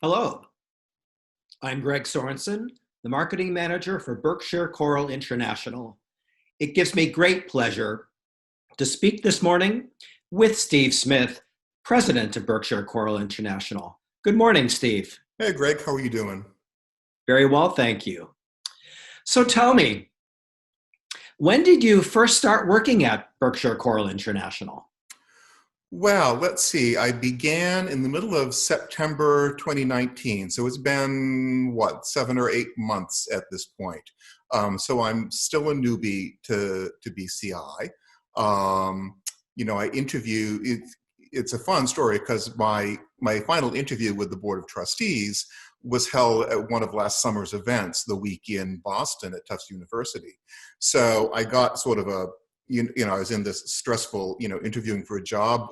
Hello, I'm Greg Sorensen, the marketing manager for Berkshire Coral International. It gives me great pleasure to speak this morning with Steve Smith, president of Berkshire Coral International. Good morning, Steve. Hey Greg, how are you doing? Very well, thank you. So tell me, when did you first start working at Berkshire Coral International? Well, let's see. I began in the middle of September 2019. So it's been, what, 7 or 8 months at this point. So I'm still a newbie to BCI. I interview, it's a fun story because my final interview with the Board of Trustees was held at one of last summer's events, the week in Boston at Tufts University. So I got sort of I was in this stressful, interviewing for a job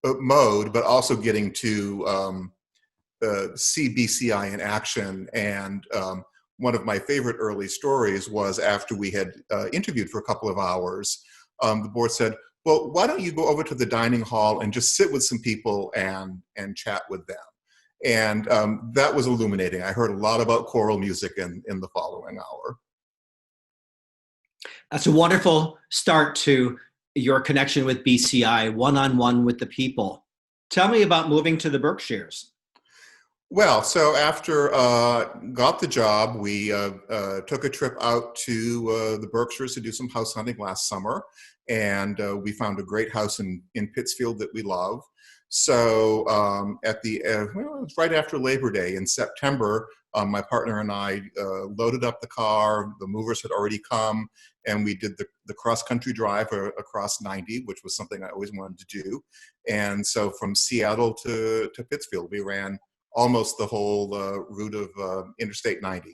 mode, but also getting to see BCI in action. And one of my favorite early stories was after we had interviewed for a couple of hours, the board said, well, why don't you go over to the dining hall and just sit with some people and chat with them? And that was illuminating. I heard a lot about choral music in the following hour. That's a wonderful start to your connection with BCI, one-on-one with the people. Tell me about moving to the Berkshires. Well, so after got the job, we took a trip out to the Berkshires to do some house hunting last summer, and we found a great house in Pittsfield that we love. So it was right after Labor Day in September, my partner and I loaded up the car. The movers had already come, and we did the cross-country drive across 90, which was something I always wanted to do. And so from Seattle to Pittsfield, we ran almost the whole route of Interstate 90.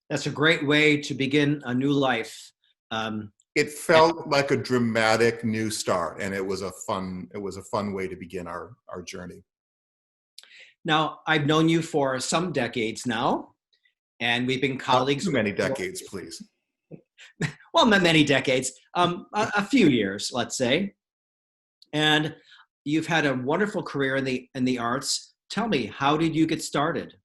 That's a great way to begin a new life. It felt like a dramatic new start, and it was a fun way to begin our journey. Now, I've known you for some decades now, and we've been Not colleagues. too many decades, please. Well, not many decades, a few years, let's say. And you've had a wonderful career in the arts. Tell me, how did you get started?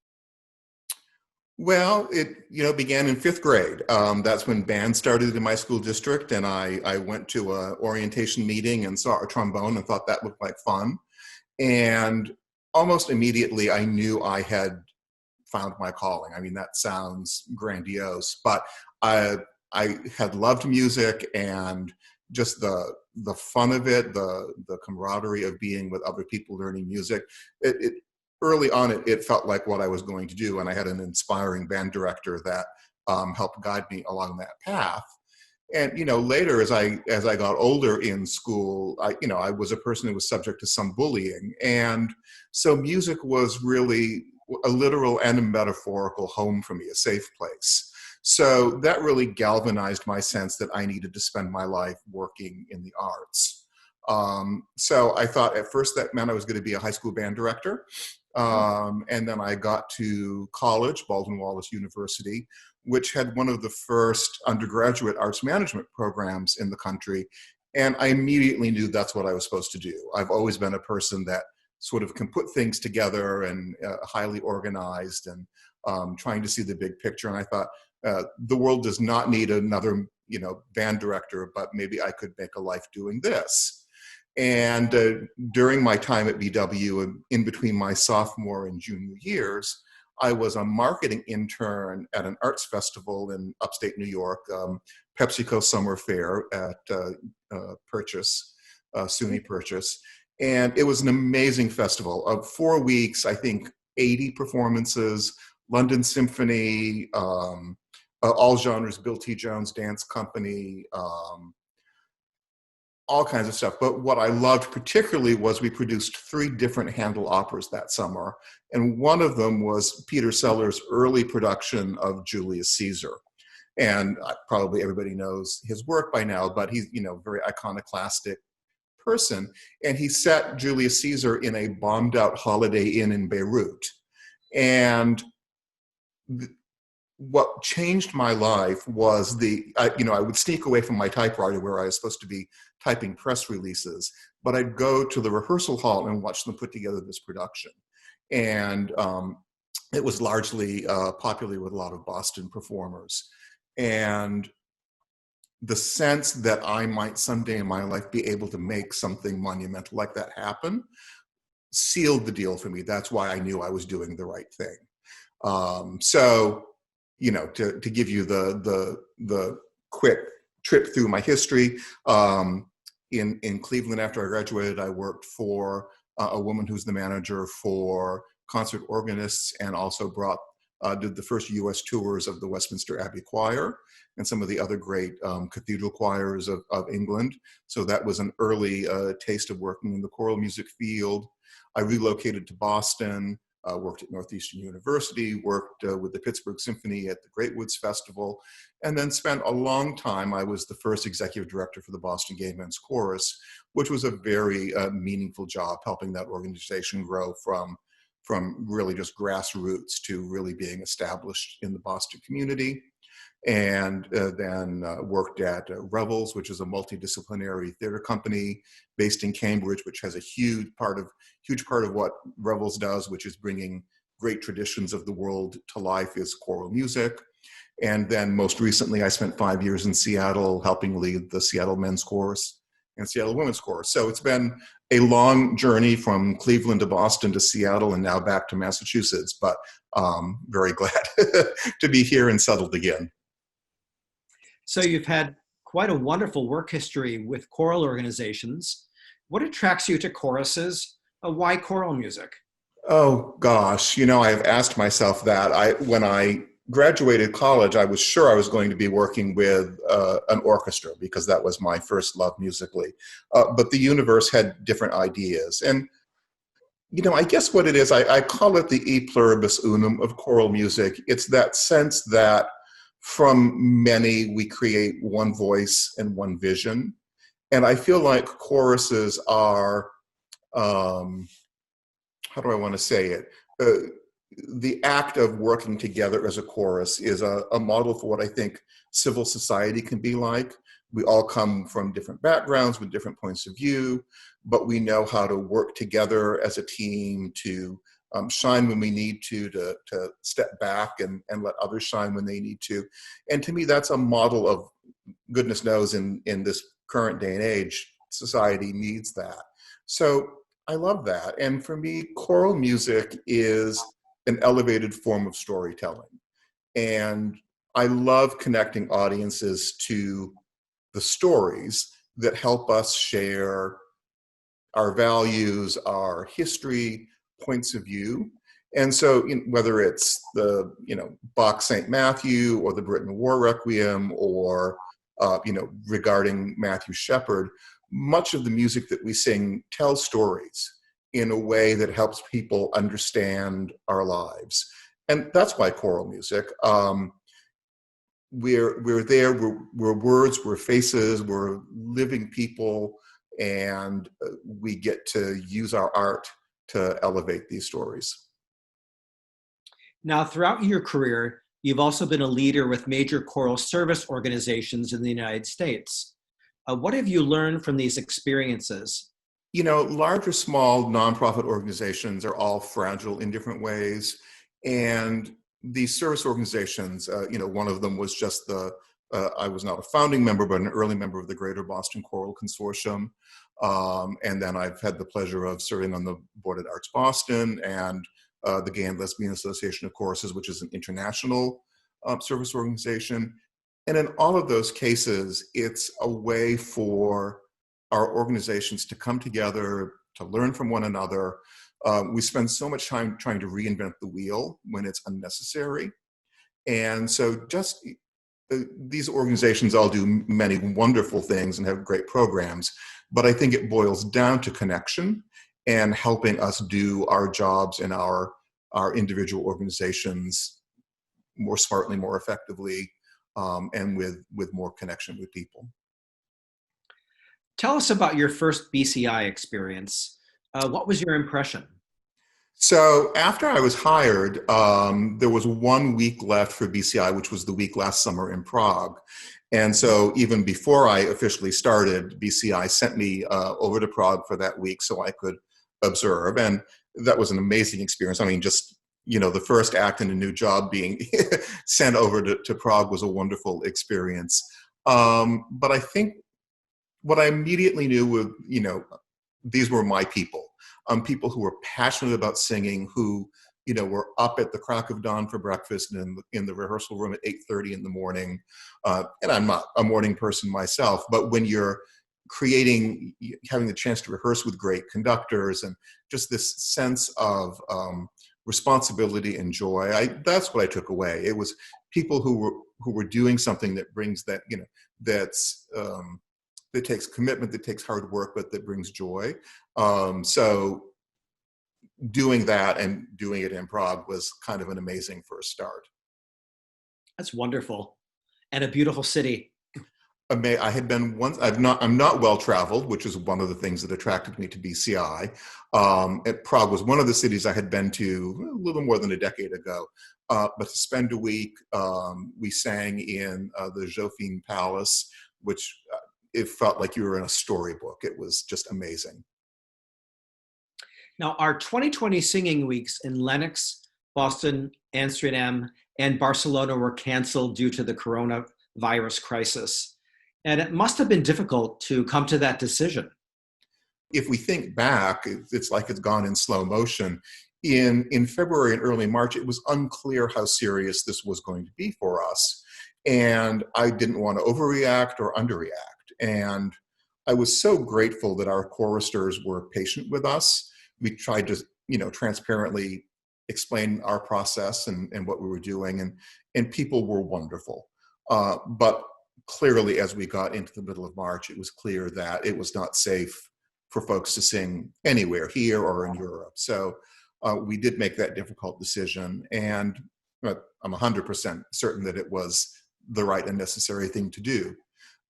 Well, it began in fifth grade. That's when band started in my school district, and I went to an orientation meeting and saw a trombone and thought that looked like fun. And almost immediately, I knew I had found my calling. I mean, that sounds grandiose, but I had loved music and just the fun of it, the camaraderie of being with other people learning music. Early on, it felt like what I was going to do, and I had an inspiring band director that helped guide me along that path. And later, as I got older in school, I was a person who was subject to some bullying, and so music was really a literal and a metaphorical home for me, a safe place. So that really galvanized my sense that I needed to spend my life working in the arts. So I thought at first that meant I was going to be a high school band director. And then I got to college, Baldwin Wallace University, which had one of the first undergraduate arts management programs in the country. And I immediately knew that's what I was supposed to do. I've always been a person that sort of can put things together and highly organized and trying to see the big picture. And I thought, the world does not need another, band director, but maybe I could make a life doing this. And during my time at BW, in between my sophomore and junior years, I was a marketing intern at an arts festival in upstate New York, PepsiCo Summer Fair at SUNY Purchase. And it was an amazing festival of 4 weeks, I think 80 performances, London Symphony, all genres, Bill T. Jones Dance Company, all kinds of stuff. But what I loved particularly was we produced 3 different Handel operas that summer. And one of them was Peter Sellers' early production of Julius Caesar. And probably everybody knows his work by now, but he's, very iconoclastic person. And he set Julius Caesar in a bombed out Holiday Inn in Beirut. And what changed my life was I would sneak away from my typewriter where I was supposed to be typing press releases, but I'd go to the rehearsal hall and watch them put together this production. And it was largely popular with a lot of Boston performers. And the sense that I might someday in my life be able to make something monumental like that happen sealed the deal for me. That's why I knew I was doing the right thing. So, to give you the quick trip through my history, in Cleveland after I graduated, I worked for a woman who's the manager for concert organists, and also did the first U.S. tours of the Westminster Abbey Choir and some of the other great cathedral choirs of England. So that was an early taste of working in the choral music field. I relocated to Boston, worked at Northeastern University, worked with the Pittsburgh Symphony at the Great Woods Festival, and then spent a long time. I was the first executive director for the Boston Gay Men's Chorus, which was a very meaningful job, helping that organization grow from really just grassroots to really being established in the Boston community. And then worked at Revels, which is a multidisciplinary theater company based in Cambridge, which has a huge part of what Revels does, which is bringing great traditions of the world to life, is choral music. And then most recently, I spent 5 years in Seattle helping lead the Seattle Men's Chorus and Seattle Women's Chorus. So it's been a long journey from Cleveland to Boston to Seattle and now back to Massachusetts, but very glad to be here and settled again. So you've had quite a wonderful work history with choral organizations. What attracts you to choruses? Why choral music? Oh gosh, I've asked myself that. When I graduated college, I was sure I was going to be working with an orchestra because that was my first love musically. But the universe had different ideas. And, I guess what it is, I call it the e pluribus unum of choral music. It's that sense that from many, we create one voice and one vision. And I feel like choruses are, how do I want to say it? The act of working together as a chorus is a model for what I think civil society can be like. We all come from different backgrounds with different points of view, but we know how to work together as a team to shine when we need to step back and let others shine when they need to. And to me, that's a model of, goodness knows, in this current day and age, society needs that. So I love that. And for me, choral music is an elevated form of storytelling. And I love connecting audiences to the stories that help us share our values, our history, points of view. And so whether it's the, Bach's St. Matthew or the Britain War Requiem or, regarding Matthew Shepard, much of the music that we sing tells stories in a way that helps people understand our lives. And that's why choral music. We're there, we're words, we're faces, we're living people, and we get to use our art to elevate these stories. Now, throughout your career, you've also been a leader with major choral service organizations in the United States. What have you learned from these experiences? Large or small nonprofit organizations are all fragile in different ways. And these service organizations, one of them was just I was not a founding member, but an early member of the Greater Boston Choral Consortium. And then I've had the pleasure of serving on the board at Arts Boston and the Gay and Lesbian Association of Choruses, which is an international service organization. And in all of those cases, it's a way for our organizations to come together, to learn from one another. We spend so much time trying to reinvent the wheel when it's unnecessary. And so these organizations all do many wonderful things and have great programs, but I think it boils down to connection and helping us do our jobs in our individual organizations more smartly, more effectively, and with more connection with people. Tell us about your first BCI experience. What was your impression? So after I was hired, there was 1 week left for BCI, which was the week last summer in Prague. And so even before I officially started, BCI sent me over to Prague for that week so I could observe. And that was an amazing experience. I mean, just, the first act in a new job being sent over to Prague was a wonderful experience. But I think what I immediately knew was, these were my people, people who were passionate about singing, who, were up at the crack of dawn for breakfast and in the rehearsal room at 8:30 in the morning. And I'm not a morning person myself, but when you're having the chance to rehearse with great conductors and just this sense of responsibility and joy, that's what I took away. It was people who were doing something that brings that, that's that takes commitment, that takes hard work, but that brings joy. So doing that and doing it in Prague was kind of an amazing first start. That's wonderful. And a beautiful city. I had been once. I'm not well traveled, which is one of the things that attracted me to BCI. Prague was one of the cities I had been to a little more than a decade ago. But to spend a week, we sang in the Zofín Palace, which it felt like you were in a storybook. It was just amazing. Now, our 2020 singing weeks in Lennox, Boston, Amsterdam, and Barcelona were canceled due to the coronavirus crisis. And it must have been difficult to come to that decision. If we think back, it's like it's gone in slow motion. In February and early March, it was unclear how serious this was going to be for us. And I didn't want to overreact or underreact. And I was so grateful that our choristers were patient with us. We tried to, transparently explain our process and what we were doing, and people were wonderful. But clearly, as we got into the middle of March, it was clear that it was not safe for folks to sing anywhere, here or in Europe. So we did make that difficult decision, and I'm 100% certain that it was the right and necessary thing to do.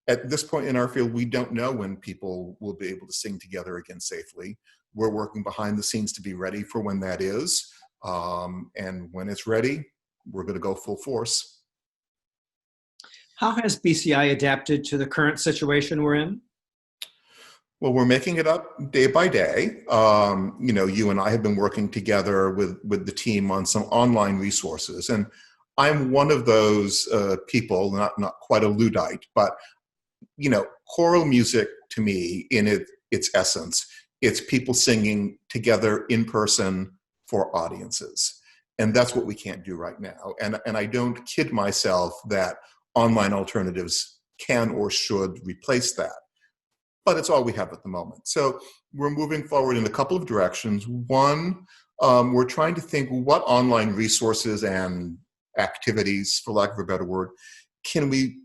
At this point in our field, we don't know when people will be able to sing together again safely. We're working behind the scenes to be ready for when that is. And when it's ready, we're going to go full force. How has BCI adapted to the current situation we're in? Well, we're making it up day by day. You and I have been working together with the team on some online resources. And I'm one of those people, not quite a Luddite, but choral music to me, in its essence, it's people singing together in person for audiences. And that's what we can't do right now. And I don't kid myself that online alternatives can or should replace that. But it's all we have at the moment. So we're moving forward in a couple of directions. One, we're trying to think what online resources and activities, for lack of a better word, can we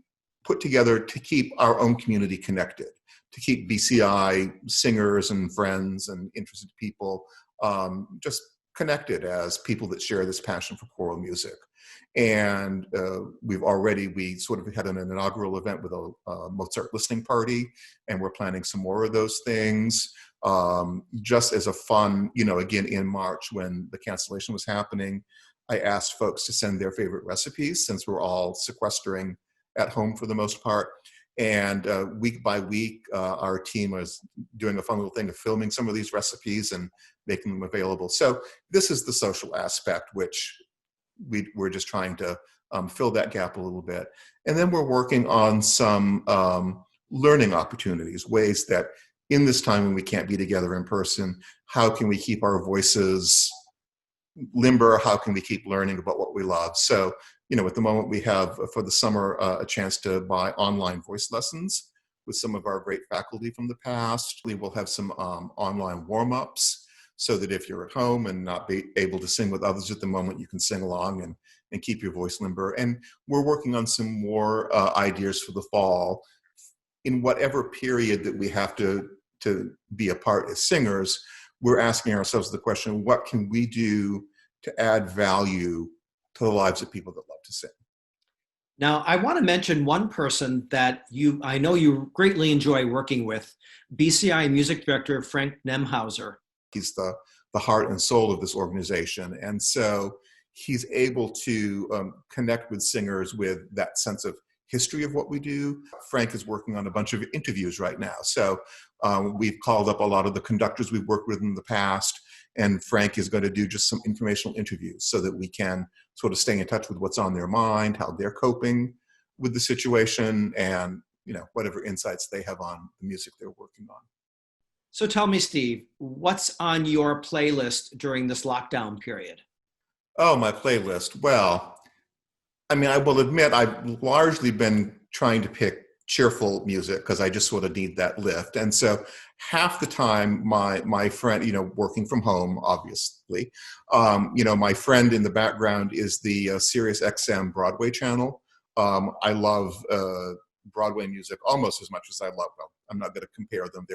put together to keep our own community connected, to keep BCI singers and friends and interested people just connected as people that share this passion for choral music. And we sort of had an inaugural event with a Mozart listening party, and we're planning some more of those things. Just as a fun, again, in March when the cancellation was happening, I asked folks to send their favorite recipes, since we're all sequestering at home for the most part. And week by week, our team is doing a fun little thing of filming some of these recipes and making them available. So this is the social aspect, which we're just trying to fill that gap a little bit. And then we're working on some learning opportunities, ways that in this time when we can't be together in person, how can we keep our voices limber? How can we keep learning about what we love? So, at the moment we have for the summer a chance to buy online voice lessons with some of our great faculty from the past. We will have some online warm-ups so that if you're at home and not be able to sing with others at the moment, you can sing along and keep your voice limber. And we're working on some more ideas for the fall. In whatever period that we have to be apart as singers, we're asking ourselves the question, what can we do to add value to the lives of people that love to sing? Now, I want to mention one person that I know you greatly enjoy working with, BCI Music Director Frank Nemhauser. He's the the heart and soul of this organization. And so he's able to connect with singers with that sense of history of what we do. Frank is working on a bunch of interviews right now. So we've called up a lot of the conductors we've worked with in the past, and Frank is going to do just some informational interviews so that we can sort of stay in touch with what's on their mind, how they're coping with the situation, and whatever insights they have on the music they're working on. So tell me, Steve, what's on your playlist during this lockdown period? Oh, my playlist. Well, I mean, I will admit I've largely been trying to pick cheerful music because I just sort of need that lift. And so half the time, my friend, working from home, obviously, my friend in the background is the Sirius XM Broadway channel. I love Broadway music almost as much as I love, well, I'm not going to compare them.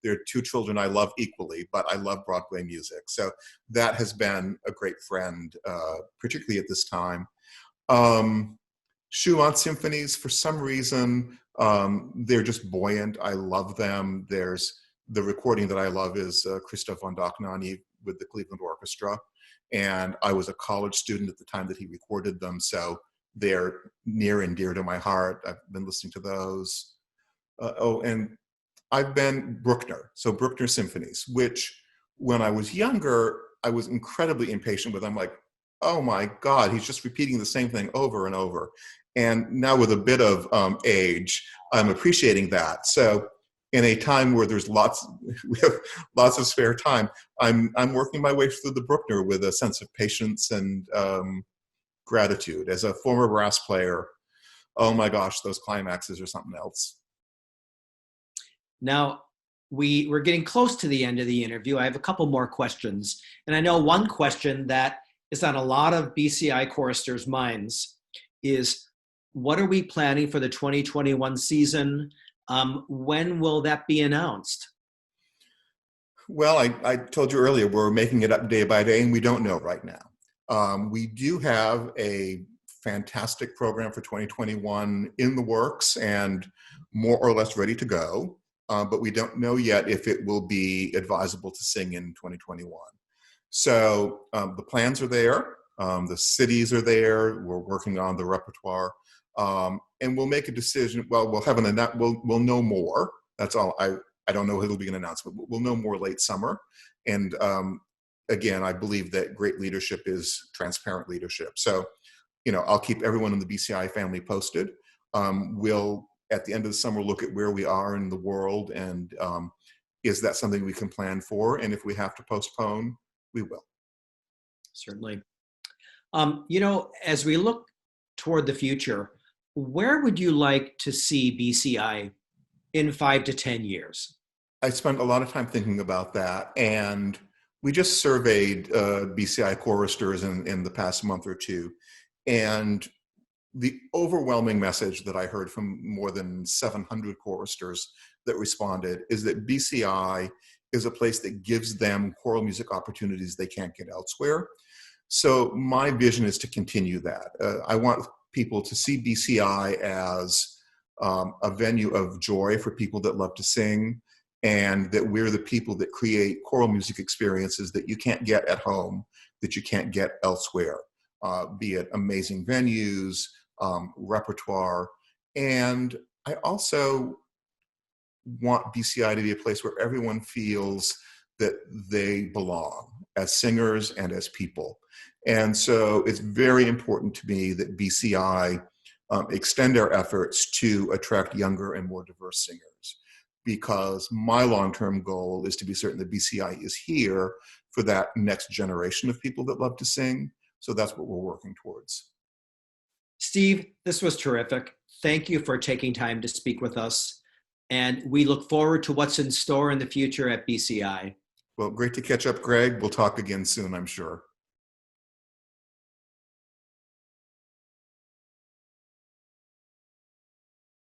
They're two children I love equally, but I love Broadway music. So that has been a great friend, particularly at this time. Schumann symphonies, for some reason, they're just buoyant. I love them. There's the recording that I love is Christoph von Dohnanyi with the Cleveland Orchestra. And I was a college student at the time that he recorded them. So they're near and dear to my heart. I've been listening to those. And I've been Bruckner. So Bruckner symphonies, which when I was younger, I was incredibly impatient with. I'm like, oh my God, he's just repeating the same thing over and over. And now with a bit of age, I'm appreciating that. So in a time where we have lots of spare time, I'm working my way through the Bruckner with a sense of patience and gratitude. As a former brass player, oh my gosh, those climaxes are something else. Now, we're getting close to the end of the interview. I have a couple more questions. And I know one question that is on a lot of BCI choristers' minds is, what are we planning for the 2021 season? When will that be announced? Well, I told you earlier, we're making it up day by day, and we don't know right now. We do have a fantastic program for 2021 in the works and more or less ready to go, but we don't know yet if it will be advisable to sing in 2021. So the plans are there, the cities are there, we're working on the repertoire, and we'll make a decision. Well, we'll know more. That's all. I don't know if it'll be an announcement, but we'll know more late summer. And again, I believe that great leadership is transparent leadership. So, I'll keep everyone in the BCI family posted. We'll, at the end of the summer, look at where we are in the world and is that something we can plan for? And if we have to postpone, we will. Certainly. As we look toward the future, where would you like to see BCI in 5 to 10 years? I spent a lot of time thinking about that, and we just surveyed BCI choristers in the past month or two, and the overwhelming message that I heard from more than 700 choristers that responded is that BCI is a place that gives them choral music opportunities they can't get elsewhere. So my vision is to continue that. I want people to see BCI as a venue of joy for people that love to sing, and that we're the people that create choral music experiences that you can't get at home, that you can't get elsewhere, be it amazing venues, repertoire. And I also want BCI to be a place where everyone feels that they belong as singers and as people. And so it's very important to me that BCI extend our efforts to attract younger and more diverse singers, because my long-term goal is to be certain that BCI is here for that next generation of people that love to sing. So that's what we're working towards. Steve, this was terrific. Thank you for taking time to speak with us. And we look forward to what's in store in the future at BCI. Well, great to catch up, Greg. We'll talk again soon, I'm sure.